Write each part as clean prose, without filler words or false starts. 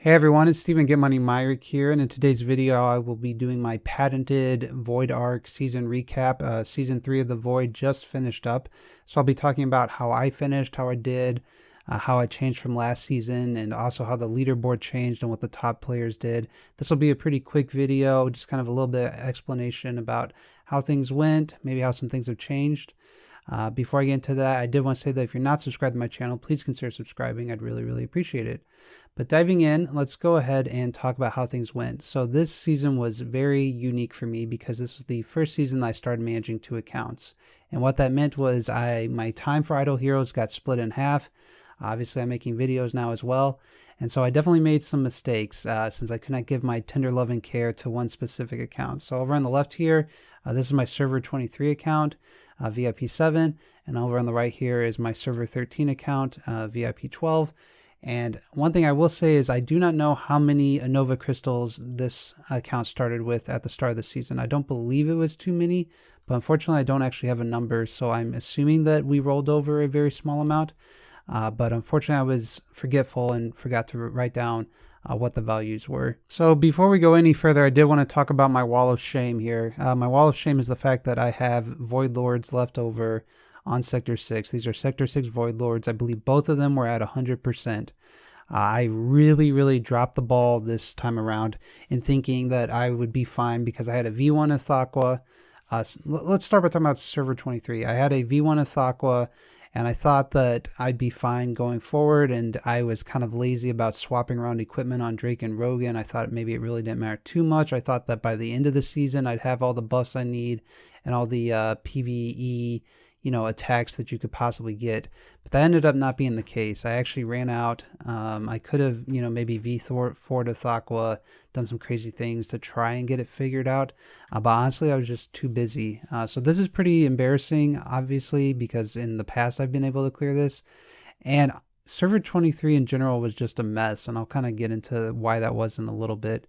Hey everyone, it's Steven GetMoneyMyrick here, and in today's video I will be doing my patented Void Arc season recap. Season 3 of the Void just finished up, so I'll be talking about how I finished, how I did, how I changed from last season, and also how the leaderboard changed and what the top players did. This will be a pretty quick video, just kind of a little bit of explanation about how things went, maybe how some things have changed. Before I get into that, I did want to say that if you're not subscribed to my channel, please consider subscribing. I'd really appreciate it. But diving in, let's go ahead and talk about how things went. So this season was very unique for me because this was the first season that I started managing 2 accounts. And what that meant was my time for Idle Heroes got split in half. Obviously, I'm making videos now as well. And so I definitely made some mistakes since I could not give my tender love and care to one specific account. So over on the left here, this is my Server 23 account, VIP 7. And over on the right here is my Server 13 account, VIP 12. And one thing I will say is I do not know how many Nova Crystals this account started with at the start of the season. I don't believe it was too many, but unfortunately I don't actually have a number. So I'm assuming that we rolled over a very small amount. But unfortunately I was forgetful and forgot to write down what the values were. So before we go any further, I did want to talk about my wall of shame here. My wall of shame is the fact that I have Void Lords left over on Sector 6. These are Sector 6 Void Lords. I believe both of them were at 100%. I really dropped the ball this time around in thinking that I would be fine because I had a V1 Athaqua. Let's start by talking about Server 23. I had a V1 Athaqua, and I thought that I'd be fine going forward, and I was kind of lazy about swapping around equipment on Drake and Rogan. I thought maybe it really didn't matter too much. I thought that by the end of the season I'd have all the buffs I need and all the PvE attacks that you could possibly get, but that ended up not being the case. I actually ran out. I could have, maybe V4 Athaqua, done some crazy things to try and get it figured out, but honestly, I was just too busy. So this is pretty embarrassing, obviously, because in the past I've been able to clear this, and Server 23 in general was just a mess, and I'll kind of get into why that was in a little bit.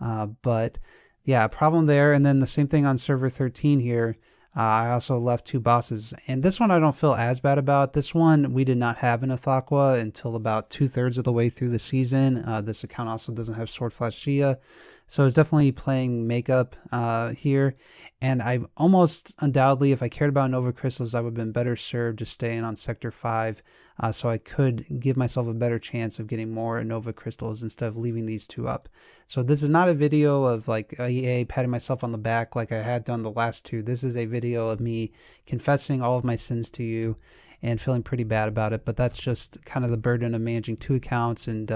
But yeah, problem there, and then the same thing on Server 13 here. I also left 2 bosses, and this one I don't feel as bad about. This one we did not have an Athaqua until about 2/3 of the way through the season. This account also doesn't have Sword Flash Gia, so it's definitely playing makeup here. And I almost undoubtedly, if I cared about Nova Crystals, I would have been better served just staying on Sector 5, so I could give myself a better chance of getting more Nova Crystals instead of leaving these 2 up. So this is not a video of like EA patting myself on the back like I had done the last 2. This is a video of me confessing all of my sins to you and feeling pretty bad about it, but that's just kind of the burden of managing 2 accounts and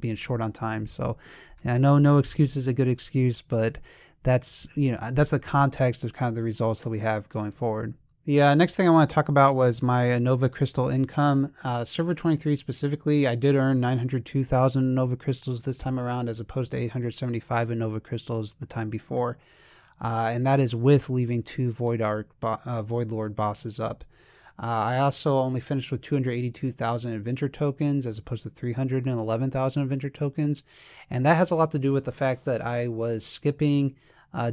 being short on time. So I know no excuse is a good excuse, but that's the context of kind of the results that we have going forward. The next thing I want to talk about was my Nova Crystal income. Server 23 specifically, I did earn 902,000 Nova Crystals this time around as opposed to 875 in Nova Crystals the time before. And that is with leaving 2 Void Lord bosses up. I also only finished with 282,000 adventure tokens as opposed to 311,000 adventure tokens. And that has a lot to do with the fact that I was skipping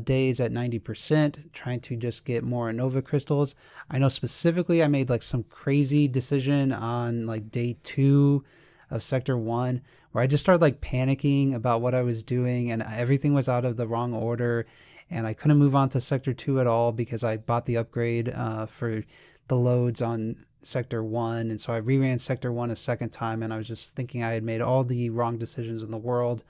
days at 90%, trying to just get more Nova Crystals. I know specifically I made like some crazy decision on like day 2 of Sector 1 where I just started like panicking about what I was doing, and everything was out of the wrong order, and I couldn't move on to Sector 2 at all because I bought the upgrade for the loads on Sector 1, and so I reran Sector 1 a second time, and I was just thinking I had made all the wrong decisions in the world.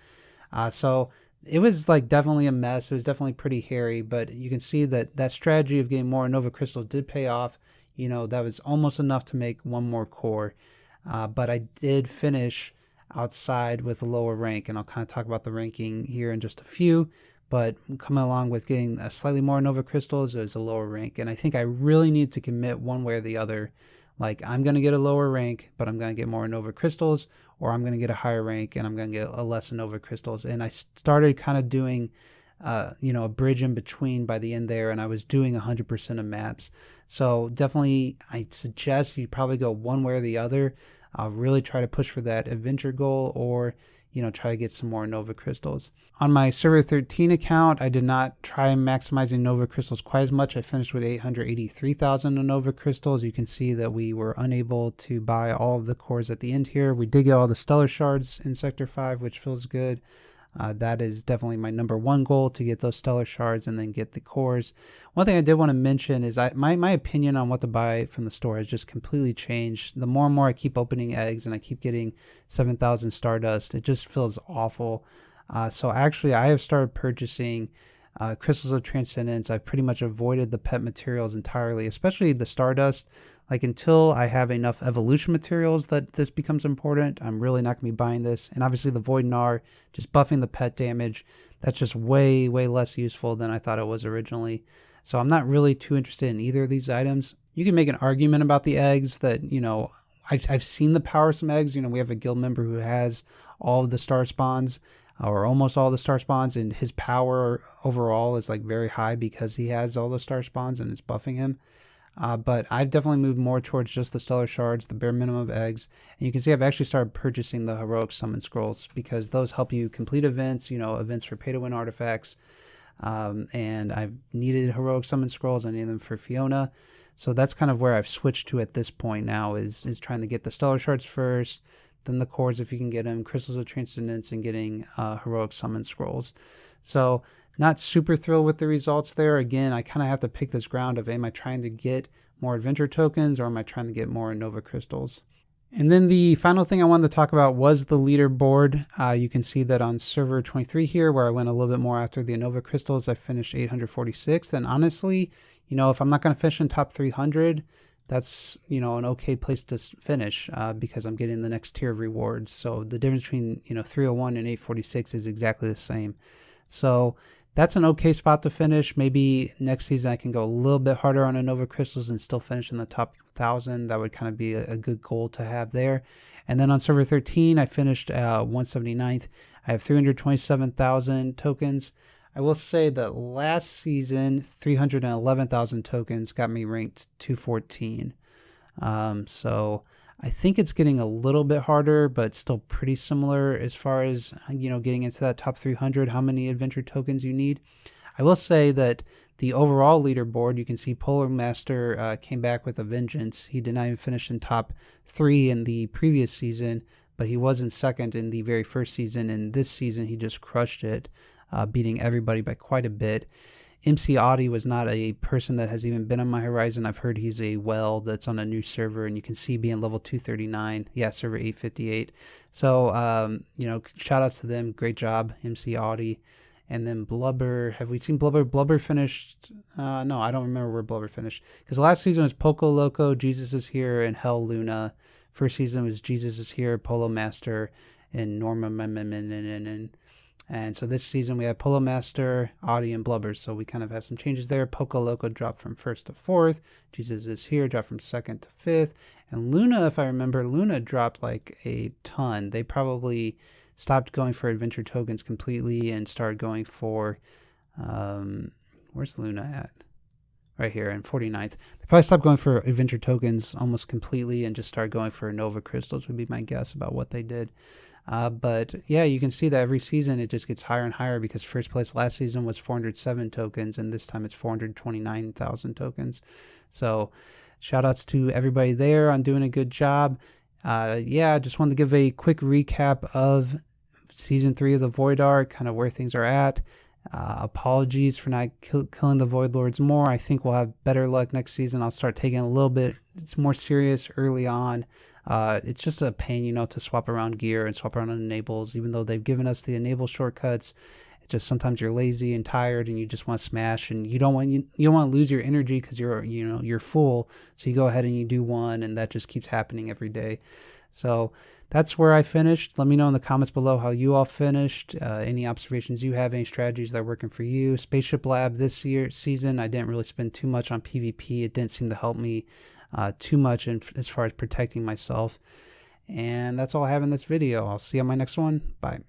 So it was like definitely a mess. It was definitely pretty hairy, but you can see that that strategy of getting more Nova Crystals did pay off. That was almost enough to make 1 more core, but I did finish outside with a lower rank, and I'll kind of talk about the ranking here in just a few. But coming along with getting slightly more Nova Crystals, it was a lower rank. And I think I really need to commit one way or the other. Like, I'm going to get a lower rank, but I'm going to get more Nova Crystals, or I'm going to get a higher rank and I'm going to get a less Nova Crystals. And I started kind of doing, a bridge in between by the end there, and I was doing 100% of maps. So definitely, I suggest you probably go one way or the other. I'll really try to push for that adventure goal, or try to get some more Nova crystals. On my server 13 account, I did not try maximizing Nova crystals quite as much. I finished with 883,000 Nova crystals. You can see that we were unable to buy all of the cores at the end here. We did get all the stellar shards in sector 5, which feels good. That is definitely my #1 goal, to get those stellar shards and then get the cores. One thing I did want to mention is my opinion on what to buy from the store has just completely changed. The more and more I keep opening eggs and I keep getting 7,000 Stardust, it just feels awful. So actually I have started purchasing crystals of transcendence. I've pretty much avoided the pet materials entirely, especially the Stardust. Like, until I have enough evolution materials that this becomes important, I'm really not going to be buying this. And obviously the Void Gnar, just buffing the pet damage, that's just way less useful than I thought it was originally. So I'm not really too interested in either of these items. You can make an argument about the eggs that, I've seen the power of some eggs. We have a guild member who has all of the star spawns, or almost all the star spawns, and his power overall is like very high because he has all the star spawns and it's buffing him. But I've definitely moved more towards just the stellar shards, the bare minimum of eggs. And you can see I've actually started purchasing the heroic summon scrolls, because those help you complete events, events for pay to win artifacts. And I've needed heroic summon scrolls. I need them for Fiona. So that's kind of where I've switched to at this point now, is trying to get the stellar shards first, then the cores if you can get them, crystals of transcendence, and getting heroic summon scrolls. So not super thrilled with the results there. Again, I kind of have to pick this ground of, am I trying to get more adventure tokens, or am I trying to get more Nova crystals? And then the final thing I wanted to talk about was the leaderboard. You can see that on server 23 here, where I went a little bit more after the Nova crystals, I finished 846. And honestly, if I'm not going to finish in top 300, that's, an okay place to finish, because I'm getting the next tier of rewards. So the difference between, 301 and 846 is exactly the same. So that's an okay spot to finish. Maybe next season I can go a little bit harder on a Nova crystals and still finish in the top 1,000. That would kind of be a good goal to have there. And then on server 13, I finished 179th. I have 327,000 tokens. I will say that last season, 311,000 tokens got me ranked 214. So I think it's getting a little bit harder, but still pretty similar as far as, getting into that top 300, how many adventure tokens you need. I will say that the overall leaderboard, you can see Polar Master came back with a vengeance. He did not even finish in top 3 in the previous season, but he was in second in the very first season. And this season, he just crushed it, beating everybody by quite a bit. MC Audi was not a person that has even been on my horizon. I've heard he's a well that's on a new server, and you can see being level 239. Yeah, server 858. So, shout outs to them. Great job, MC Audi. And then Blubber. Have we seen Blubber? Blubber finished. No, I don't remember where Blubber finished. Because last season was Poco Loco, Jesus is Here, and Hell Luna. First season was Jesus is Here, Polo Master, and Norma. And so this season we have Polo Master, Audi, and Blubber. So we kind of have some changes there. Poco Loco dropped from 1st to 4th. Jesus is Here dropped from 2nd to 5th. And Luna, if I remember, Luna dropped like a ton. They probably stopped going for adventure tokens completely and started going for, where's Luna at? Right here in 49th. They probably stopped going for adventure tokens almost completely and just started going for Nova crystals, would be my guess about what they did. But yeah, you can see that every season it just gets higher and higher, because first place last season was 407 tokens and this time it's 429,000 tokens. So shout outs to everybody there on doing a good job. Yeah, just wanted to give a quick recap of season 3 of the Void Arc, kind of where things are at. Apologies for not killing the Void Lords more. I think we'll have better luck next season. I'll start taking a little bit, it's more serious early on. It's just a pain, to swap around gear and swap around enables, even though they've given us the enable shortcuts. It's just sometimes you're lazy and tired and you just want to smash, and you don't want to lose your energy because you're full. So you go ahead and you do one, and that just keeps happening every day. So that's where I finished. Let me know in the comments below how you all finished, any observations you have, any strategies that are working for you. Spaceship Lab this season, I didn't really spend too much on PvP. It didn't seem to help me too much as far as protecting myself. And that's all I have in this video. I'll see you on my next one. Bye.